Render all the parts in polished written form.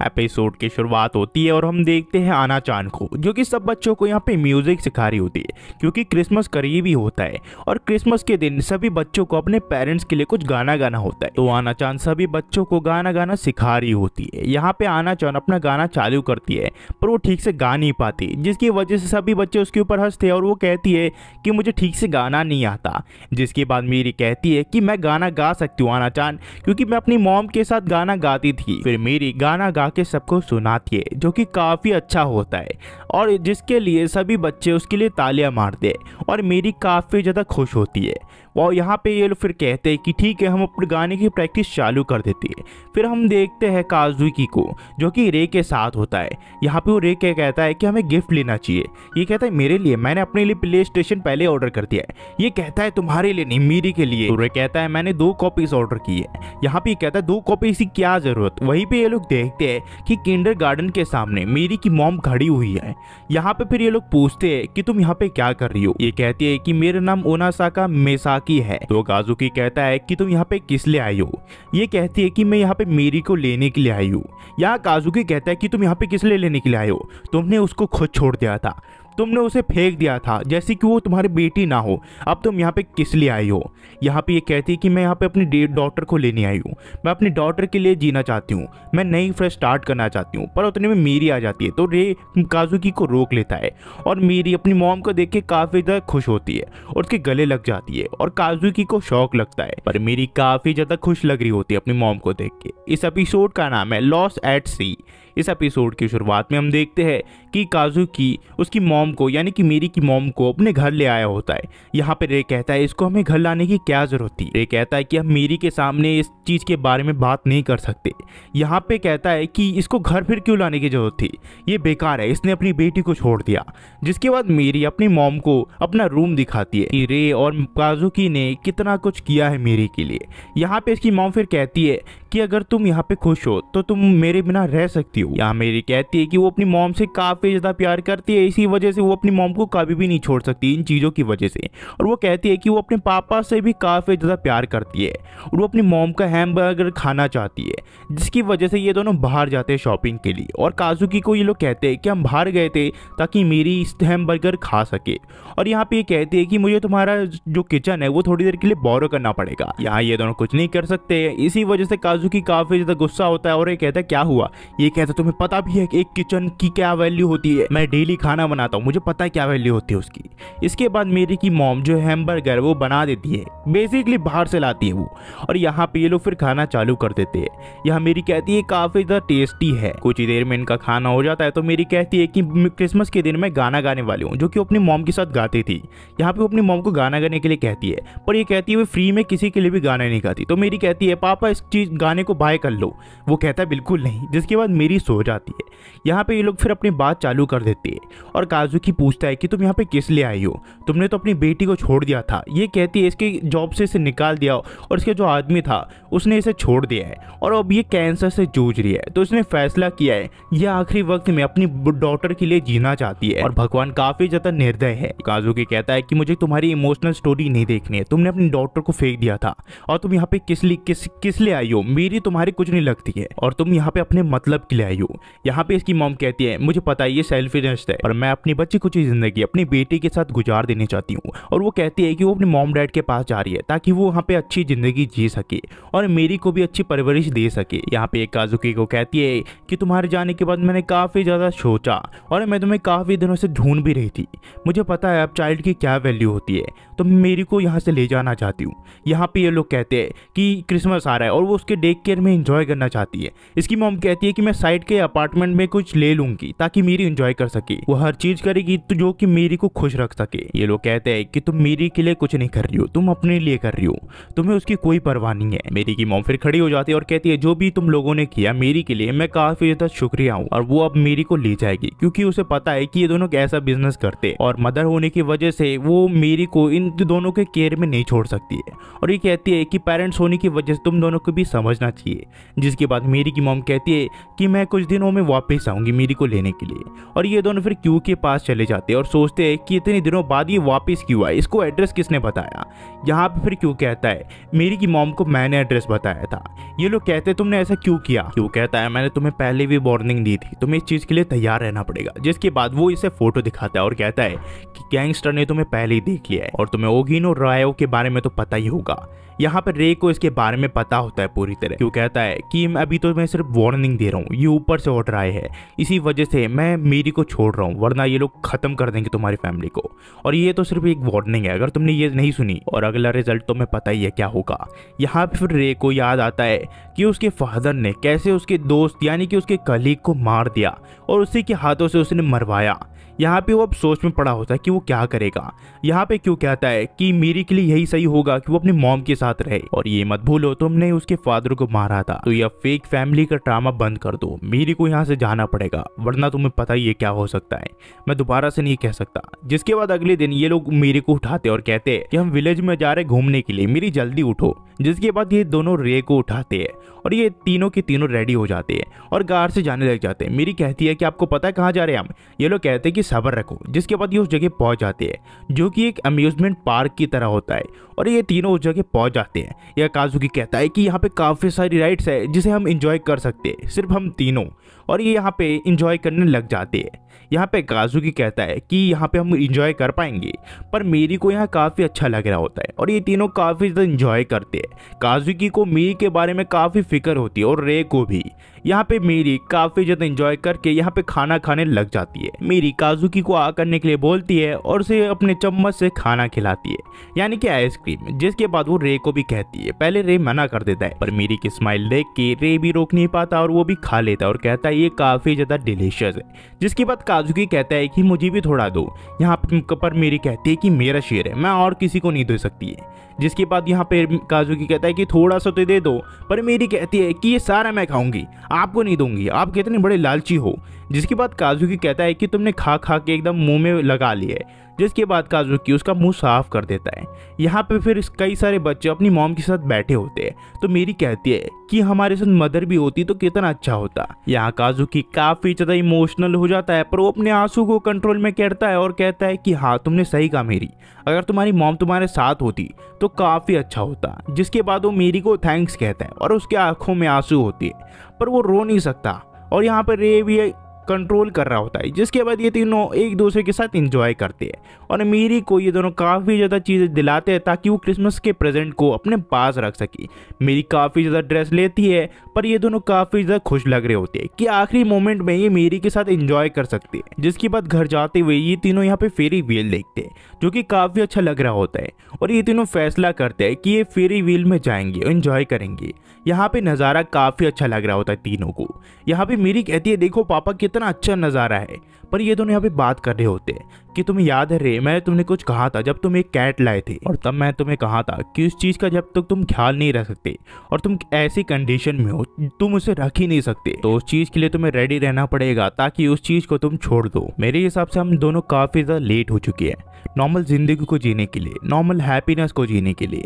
Episode की शुरुआत होती है और हम देखते हैं आना चान को, जो कि सब बच्चों को यहाँ पे म्यूजिक सिखा रही होती है क्योंकि क्रिसमस करीब ही होता है और क्रिसमस के दिन सभी बच्चों को अपने पेरेंट्स के लिए कुछ गाना गाना होता है। तो आना चान सभी बच्चों को गाना गाना सिखा रही होती है। यहाँ पे आना चान अपना गाना चालू करती है पर वो ठीक से गा नहीं पाती, जिसकी वजह से सभी बच्चे उसके ऊपर हंसते हैं और वो कहती है कि मुझे ठीक से गाना नहीं आता। जिसके बाद मेरी कहती है कि मैं गाना गा सकती हूँ आना चान, क्योंकि मैं अपनी मॉम के साथ गाना गाती थी। फिर मेरी गाना गा के सबको सुनाती है, जो कि काफ़ी अच्छा होता है और जिसके लिए सभी बच्चे उसके लिए तालियां मारते हैं और मेरी काफ़ी ज़्यादा खुश होती है। और यहाँ पे ये लोग फिर कहते हैं कि ठीक है, हम अपने गाने की प्रैक्टिस चालू कर देते हैं। फिर हम देखते हैं काजुकी को, जो कि रे के साथ होता है। यहाँ पे वो रे के कहता है कि हमें गिफ्ट लेना चाहिए। ये कहता है मेरे लिए, मैंने अपने लिए प्ले स्टेशन पहले ऑर्डर कर दिया है। ये कहता है तुम्हारे लिए नहीं, मेरी के लिए। तो रे कहता है मैंने 2 कॉपीज ऑर्डर की है। यहाँ पे कहता है 2 कॉपीज की क्या जरूरत। वहीं पे ये लोग देखते हैं कि किंडरगार्टन के सामने मेरी की मॉम खड़ी हुई है। यहाँ पे फिर ये लोग पूछते हैं कि तुम यहाँ पे क्या कर रही हो। ये कहती है कि मेरा नाम ओनासाका मेसाकी है। तो काजुकी कहता है कि तुम यहाँ पे किस लिए आई हो। ये कहती है कि मैं यहाँ पे मेरी को लेने के लिए आई हूँ। यहाँ काजुकी कहता है कि तुम यहाँ पे किस लिए लेने के लिए आए हो, तुमने उसको खुद छोड़ दिया था, तुमने उसे फेंक दिया था जैसे कि वो तुम्हारी बेटी ना हो, अब तुम यहाँ पे किस लिए आई हो। यहाँ पे ये कहती है कि मैं यहाँ पे अपनी डॉटर को लेने आई हूँ, मैं अपनी डॉटर के लिए जीना चाहती हूँ, मैं नई फ्रेश स्टार्ट करना चाहती हूँ। पर उतने में मेरी आ जाती है तो रे काजुकी को रोक लेता है और मेरी अपनी मॉम को देख के काफ़ी ज़्यादा खुश होती है और उसके गले लग जाती है और काजुकी को शौक लगता है, पर मेरी काफ़ी ज़्यादा खुश लग रही होती है अपनी मॉम को देख के। इस एपिसोड का नाम है लॉस्ट एट सी। इस एपिसोड की शुरुआत में हम देखते हैं कि काजुकी उसकी मॉम को, यानी कि मेरी की मॉम को अपने घर ले आया होता है। यहाँ पे रे कहता है इसको हमें घर लाने की क्या जरूरत थी। रे कहता है कि हम मेरी के सामने इस चीज के बारे में बात नहीं कर सकते। यहाँ पे कहता है कि इसको घर फिर क्यों लाने की जरूरत थी, ये बेकार है, इसने अपनी बेटी को छोड़ दिया। जिसके बाद मेरी अपनी मॉम को अपना रूम दिखाती है कि रे और काजुकी ने कितना कुछ किया है मेरी के लिए। यहाँ पे इसकी मॉम फिर कहती है कि अगर तुम यहाँ पे खुश हो तो तुम मेरे बिना रह सकती हो। यहाँ मेरी कहती है कि वो अपनी मॉम से काफी ज्यादा प्यार करती है, इसी वजह से वो अपनी मॉम को कभी भी नहीं छोड़ सकती इन चीजों की वजह से। और वो कहती है कि वो अपने पापा से भी काफी ज्यादा प्यार करती है और वो अपनी मॉम का हैमबर्गर खाना चाहती है, जिसकी वजह से ये दोनों बाहर जाते हैं शॉपिंग के लिए। और काजुकी को ये लोग कहते हैं कि हम बाहर गए थे ताकि मेरी हैमबर्गर खा सके। और यहाँ पे ये कहते हैं कि मुझे तुम्हारा जो किचन है वो थोड़ी देर के लिए बोरो करना पड़ेगा। यहाँ ये दोनों कुछ नहीं कर सकते, इसी वजह से काजुकी काफी ज्यादा गुस्सा होता है और ये कहता है क्या हुआ। ये कहता है तुम्हें पता भी है कि एक किचन की क्या वैल्यू होती है, मैं डेली खाना बनाता हूँ, मुझे पता है क्या वैल्यू होती है उसकी। इसके बाद मेरी की मॉम जो हैमबर्गर वो बना देती है, बेसिकली बाहर से लाती है वो, और यहाँ पे ये लोग फिर खाना चालू कर देते हैं। यहाँ मेरी कहती है काफी ज्यादा टेस्टी है। कुछ ही देर में इनका खाना हो जाता है तो मेरी कहती है कि क्रिसमस के दिन मैं गाना गाने वाली हूँ, जो कि अपनी मॉम के साथ गाती थी। यहाँ पे वो अपनी मॉम को गाना गाने के लिए कहती है, पर ये कहती है वो फ्री में किसी के लिए भी गाना नहीं गाती। तो मेरी कहती है पापा इस चीज गाने को बाय कर लो। वो कहता है बिल्कुल नहीं। जिसके बाद मेरी सो जाती है। यहाँ पे ये लोग फिर अपनी बात चालू कर देते हैं और काजुकी पूछता है कि तुम यहाँ पे किस लिए आई हो, तुमने तो अपनी बेटी को छोड़ दिया था। ये कहती है इसके जॉब से इसे निकाल दिया और इसके जो आदमी था उसने इसे छोड़ दिया है और अब ये कैंसर से जूझ रही है। तो इसने फैसला किया है ये आखिरी वक्त में अपनी डॉटर के लिए जीना चाहती है और भगवान काफी ज्यादा निर्दय है। काजुकी कहता है कि मुझे तुम्हारी इमोशनल स्टोरी नहीं देखनी है, तुमने अपनी डॉटर को फेंक दिया था और तुम यहाँ पे किस लिए आई हो, मेरी तुम्हारी कुछ नहीं लगती है और तुम यहाँ पे अपने मतलब के लिए आई हो। यहाँ पे इसकी मॉम कहती है मुझे पता है ये सेल्फिश है और मैं अपनी बच्ची कुछ जिंदगी अपनी बेटी के साथ गुजार देनी चाहती हूँ। और वो कहती है कि वो अपने मॉम डैड के पास जा रही है ताकि वो वहाँ पे अच्छी जिंदगी जी सके और मेरी को भी अच्छी परवरिश दे सके। यहाँ पे काजुकी को कहती है कि तुम्हारे जाने के बाद मैंने काफी ज्यादा सोचा और मैं तुम्हें काफी दिनों से ढूंढ भी रही थी। मुझे पता है अब चाइल्ड की क्या वैल्यू होती है, तो मेरी को यहाँ से ले जाना चाहती हूँ। यहाँ पे ये लोग कहते हैं कि क्रिसमस आ रहा है और वो उसके डे केयर में एंजॉय करना चाहती है। इसकी मॉम कहती है कि मैं साइड के अपार्टमेंट में कुछ ले लूंगी ताकि मेरी एंजॉय कर सके, वो हर चीज करेगी तो जो कि मेरी को खुश रख सके। ये लोग कहते हैं कि तुम मेरी के लिए कुछ नहीं कर रही हो, तुम अपने लिए कर रही हो, तुम्हें उसकी कोई परवाह नहीं है। मेरी की मॉम फिर खड़ी हो जाती है और कहती है जो भी तुम लोगों ने किया मेरी के लिए मैं काफी ज्यादा शुक्रिया हूँ। और वो अब मेरी को ले जाएगी क्योंकि उसे पता है कि ये दोनों कैसा बिजनेस करते और मदर होने की वजह से वो मेरी को इन दोनों के केयर में नहीं छोड़ सकती है। और ये कहती है कि पेरेंट्स होने की वजह से तुम दोनों को भी समझना चाहिए। जिसके बाद मेरी की मॉम कहती है कि मैं कुछ दिनों में वापस आऊंगी मीरी को लेने के लिए। और ये दोनों फिर क्यू के पास चले जाते हैं और सोचते हैं कि इतने दिनों बाद ये वापस क्यों आए, इसको एड्रेस किसने बताया। यहाँ पे फिर क्यू कहता है मेरी की मॉम को मैंने एड्रेस बताया था। ये लोग कहते हैं तुमने ऐसा क्यों किया। क्यू कहता है मैंने तुम्हें पहले भी वार्निंग दी थी, तुम्हें इस चीज के लिए तैयार रहना पड़ेगा। जिसके बाद वो इसे फोटो दिखाता है और कहता है कि गैंगस्टर ने तुम्हें पहले ही देख लिया है और तुम्हें ओगिनो रायो के बारे में तो पता ही होगा। यहाँ पर रे को इसके बारे में पता होता है पूरी तरह। क्यों कहता है कि अभी तो मैं सिर्फ वार्निंग दे रहा हूँ, ये ऊपर से ऑर्डर आए हैं, इसी वजह से मैं मीरी को छोड़ रहा हूँ, वरना ये लोग खत्म कर देंगे तुम्हारी फैमिली को। और ये तो सिर्फ एक वार्निंग है, अगर तुमने ये नहीं सुनी और अगला रिजल्ट तो मैं पता ही है क्या होगा। यहाँ पे फिर रे को याद आता है कि उसके फादर ने कैसे उसके दोस्त यानी कि उसके कलीग को मार दिया और उसी के हाथों से उसने मरवाया। यहाँ पे वो अब सोच में पड़ा होता है कि वो क्या करेगा। यहाँ पे क्यों कहता है कि मीरी के लिए यही सही होगा कि वो अपनी मॉम के साथ रहे। और ये मत भूलो तुमने उसके फादर को मारा था, तो यह फेक फैमिली का ड्रामा बंद कर दो, मीरी को यहाँ से जाना पड़ेगा, वरना तुम्हें पता ही है क्या हो सकता है, मैं दोबारा से नहीं कह सकता। जिसके बाद अगले दिन ये लोग मीरी को उठाते और कहते हैं कि हम विलेज में जा रहे घूमने के लिए, मीरी जल्दी उठो। जिसके बाद ये दोनों रे को उठाते हैं और ये तीनों के तीनों रेडी हो जाते हैं और कार से जाने लग जाते हैं। मीरी कहती है कि आपको पता है कहाँ जा रहे हैं हम। ये लोग कहते हैं कि सब्र रखो। जिसके बाद ये उस जगह पहुंच जाते हैं जो कि एक अम्यूजमेंट पार्क की तरह होता है और ये तीनों उस जगह पहुंच जाते हैं। यह काजुकी कहता है कि यहाँ पे काफ़ी सारी राइड्स है जिसे हम इंजॉय कर सकते हैं, सिर्फ हम तीनों। और ये यहाँ पे इंजॉय करने लग जाते हैं। यहाँ पे काजुकी कहता है कि यहाँ पे हम इंजॉय कर पाएंगे, पर मीरी को यहाँ काफ़ी अच्छा लग रहा होता है और ये तीनों काफ़ी ज़्यादा इंजॉय करते हैं। काजुकी को मीरी के बारे में काफ़ी फिक्र होती है और रे को भी। यहाँ पे मीरी काफ़ी ज़्यादा इंजॉय करके यहाँ पे खाना खाने लग जाती है। मीरी काजुकी को आ करने के लिए बोलती है और उसे अपने चम्मच से खाना खिलाती है, यानी कि आइसक्रीम। जिसके बाद वो रे को भी कहती है। पहले रे मना कर देता है, पर मीरी की स्माइल देख के रे भी रोक नहीं पाता और वो भी खा लेता है और कहता है ये काफ़ी ज़्यादा डिलीशियस है। जिसके बाद काजुकी कहता है कि मुझे भी थोड़ा दो। यहाँ पर मीरी कहती है कि मेरा शेर है, मैं और किसी को नहीं दे सकती है। जिसके बाद यहाँ पे काजुकी कहता है कि थोड़ा सा तो दे दो, पर मीरी कहती है कि ये सारा मैं खाऊंगी, आपको नहीं दूंगी, आप कितने बड़े लालची हो। जिसके बाद काजुकी कहता है कि तुमने खा खा के एकदम मुंह में लगा लिए। जिसके बाद काजुकी उसका मुंह साफ कर देता है। यहाँ पे फिर कई सारे बच्चे अपनी मॉम के साथ बैठे होते हैं, तो मीरी कहती है कि हमारे साथ मदर भी होती तो कितना अच्छा होता। यहाँ काजुकी काफी ज्यादा इमोशनल हो जाता है, पर वो अपने आंसू को कंट्रोल में करता है और कहता है कि हाँ तुमने सही कहा मीरी, अगर तुम्हारी मॉम तुम्हारे साथ होती तो काफी अच्छा होता। जिसके बाद वो मीरी को थैंक्स कहता है और उसके आंखों में आंसू होती है, पर वो रो नहीं सकता और यहाँ पर रे भी कंट्रोल कर रहा होता है। जिसके बाद ये तीनों एक दूसरे के साथ एंजॉय करते हैं और मीरी को ये दोनों काफ़ी ज़्यादा चीज़ें दिलाते हैं ताकि वो क्रिसमस के प्रेजेंट को अपने पास रख सके। मीरी काफ़ी ज़्यादा ड्रेस लेती है, पर ये दोनों काफ़ी ज़्यादा खुश लग रहे होते हैं कि आखिरी मोमेंट में ये मीरी के साथ एंजॉय कर सकते हैं। जिसके बाद घर जाते हुए ये तीनों यहाँ पे फेरी व्हील देखते हैं, जो कि काफ़ी अच्छा लग रहा होता है और ये तीनों फैसला करते हैं कि ये फेरी व्हील में जाएंगे और एंजॉय करेंगे। यहाँ पे नज़ारा काफ़ी अच्छा लग रहा होता है तीनों को। यहाँ पे मीरी कहती है देखो पापा कितना अच्छा नज़ारा है, पर ये दोनों यहाँ पे बात कर रहे होते हैं कि तुम्हें याद है रे, मैंने तुमने कुछ कहा था जब तुम एक कैट लाए थे, और तब मैं तुम्हें कहा था कि उस चीज़ का जब तक तुम ख्याल नहीं रख सकते और तुम ऐसी कंडीशन में हो तुम उसे रख ही नहीं सकते, तो उस चीज़ के लिए तुम्हें रेडी रहना पड़ेगा ताकि उस चीज़ को तुम छोड़ दो। मेरे हिसाब से हम दोनों काफ़ी ज़्यादा लेट हो चुके हैं नॉर्मल ज़िंदगी को जीने के लिए, नॉर्मल हैप्पीनेस को जीने के लिए,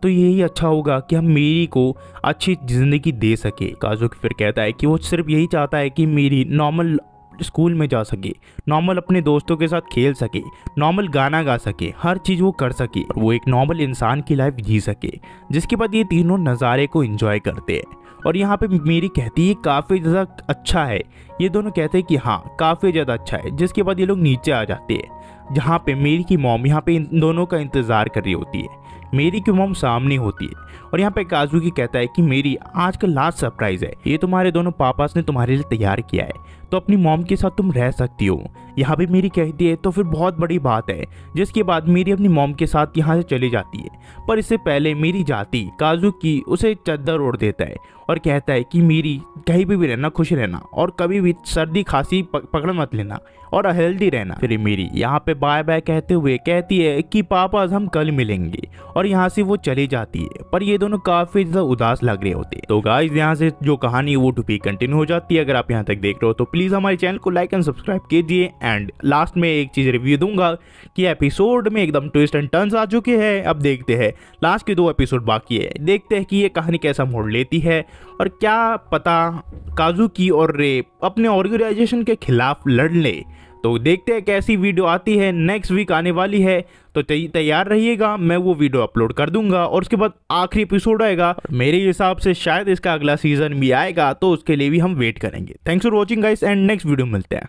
तो यही अच्छा होगा कि हम मीरी को अच्छी ज़िंदगी दे सके। काजुकी फिर कहता है कि वो सिर्फ यही चाहता है कि मीरी नॉर्मल स्कूल में जा सके, नॉर्मल अपने दोस्तों के साथ खेल सके, नॉर्मल गाना गा सके, हर चीज़ वो कर सके और वो एक नॉर्मल इंसान की लाइफ जी सके। जिसके बाद ये तीनों नज़ारे को एंजॉय करते हैं और यहाँ पे मीरी कहती है काफ़ी ज़्यादा अच्छा है। ये दोनों कहते हैं कि हाँ काफ़ी ज़्यादा अच्छा है। जिसके बाद ये लोग नीचे आ जाते हैं जहाँ पे मीरी की मॉम यहाँ पे इन दोनों का इंतज़ार कर रही होती है। मेरी की मॉम सामने होती है और यहाँ पे काजुकी कहता है कि मेरी आज का लास्ट सरप्राइज है, ये तुम्हारे दोनों पापास ने तुम्हारे लिए तैयार किया है, तो अपनी मॉम के साथ तुम रह सकती हो। यहाँ पे मेरी कहती है तो फिर बहुत बड़ी बात है। जिसके बाद मेरी अपनी मॉम के साथ यहाँ से चली जाती है, पर इससे पहले मेरी जाती काजुकी उसे चद्दर ओढ़ देता है और कहता है कि मेरी कहीं भी रहना, खुश रहना और कभी भी सर्दी खांसी पकड़ मत लेना और हेल्दी रहना। फिर मेरी यहाँ पे बाय बाय कहते हुए कहती है कि पापा हम कल मिलेंगे और यहाँ से वो चली जाती है, पर ये दोनों काफी ज्यादा उदास लग रहे होते हैं। तो गाइस यहाँ से जो कहानी है वो टू बी कंटिन्यू हो जाती है। अगर आप यहाँ तक देख रहे हो तो प्लीज हमारे चैनल को लाइक एंड सब्सक्राइब कीजिए। एंड लास्ट में एक चीज रिव्यू दूंगा कि एपिसोड में एकदम ट्विस्ट एंड टर्न्स आ चुके हैं। अब देखते हैं लास्ट के 2 एपिसोड बाकी है, देखते हैं कि ये कहानी कैसा मोड़ लेती है। और क्या पता काजुकी और रे अपने ऑर्गेनाइजेशन के खिलाफ लड़ ले। तो देखते हैं कैसी वीडियो आती है, नेक्स्ट वीक आने वाली है, तो तैयार रहिएगा, मैं वो वीडियो अपलोड कर दूंगा और उसके बाद आखिरी एपिसोड आएगा। मेरे हिसाब से शायद इसका अगला सीजन भी आएगा, तो उसके लिए भी हम वेट करेंगे। Thanks for watching guys and next video मिलते हैं।